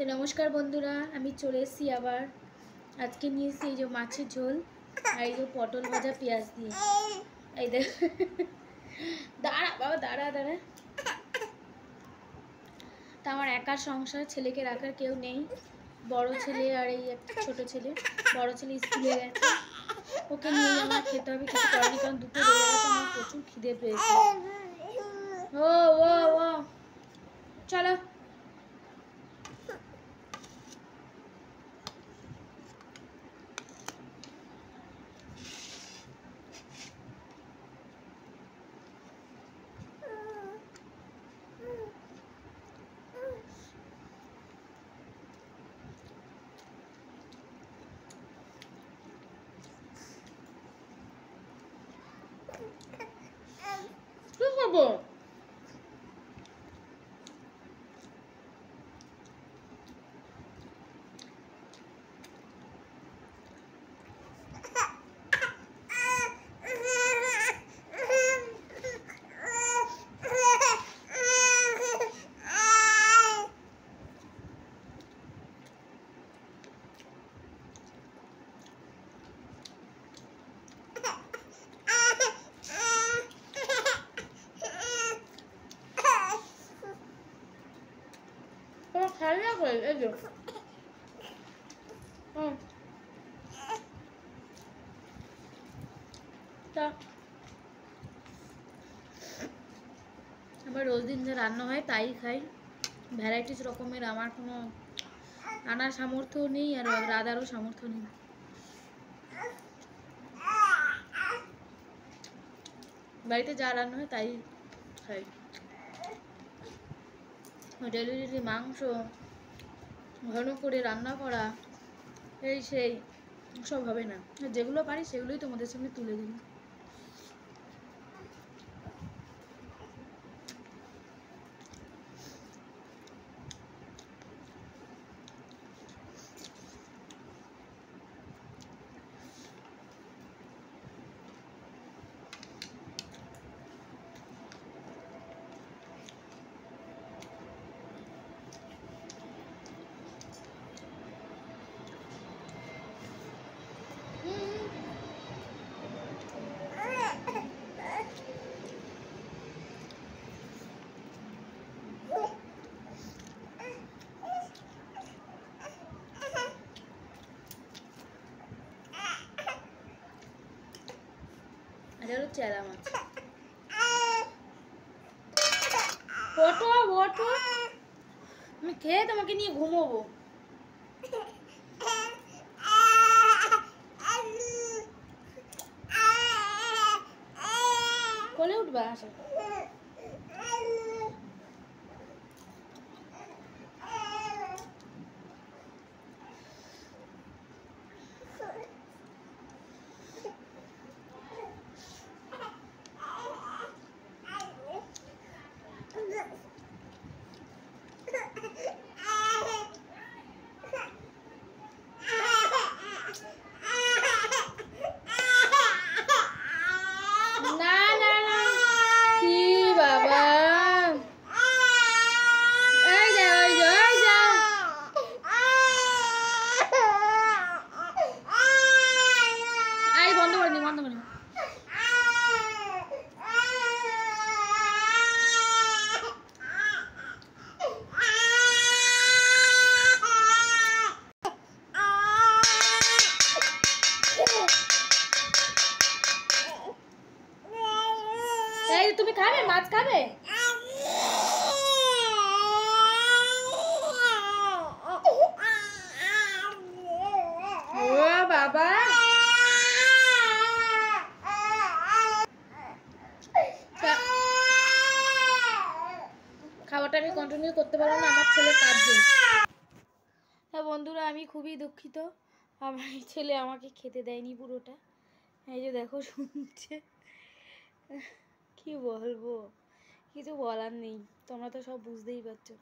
তো নমস্কার বন্ধুরা, আমি চলে এসেছি আবার। আজকে নিয়ে এসেছি এই যে মাছের ঝোল আর এই যে পটল ভাজা পেঁয়াজ দিয়ে। এই দেখ, দাঁড়া বাবা, দাঁড়া দাঁড়া। তা আমার একার সংসার, ছেলেকে রাখার কেউ নেই। বড় ছেলে আর এই একটা ছোট ছেলে। বড় ছেলে স্কুলে গেছে, ওকে নিয়ে আমার খেতে হবে। কিছু করেনি, কারণ দুপুর বেজে গেছে, আমার প্রচুর খিদে পেয়েছে। ও ও ও চলো। কি খাবো? খাইয়া কই এই যে তা আবার রোজ দিন যে রান্না হয় তাই খাই। ভ্যারাইটিস রকমের আমার কোনো আনার সামর্থ্য নেই, আর রাধারও সামর্থ্য নেই। বাড়িতে যা রান্না হয় তাই খাই। ডেলি ডেলি মাংস ঘন করে রান্না করা, এই সেই সব হবে না। যেগুলো পারি সেগুলোই তোমাদের সামনে তুলে দিই। এটা হচ্ছে চেরা মাছ। ওঠো ওঠো, আমি খেয়ে তোমাকে নিয়ে ঘুমোবো। কোলে উঠবা? আসো। তুমি খাবে মাছ? খাবে? ও বাবা, খাওয়াটা আমি কন্টিনিউ করতে পারবো না, আমার ছেলে কাঁদছে। হ্যাঁ বন্ধুরা, আমি খুবই দুঃখিত, আমার ছেলে আমাকে খেতে দেয়নি পুরোটা। এই যে দেখো, শুনছে। কি বলবো, কিছু বলার নেই, তোমরা তো সব বুঝতেই পারছো।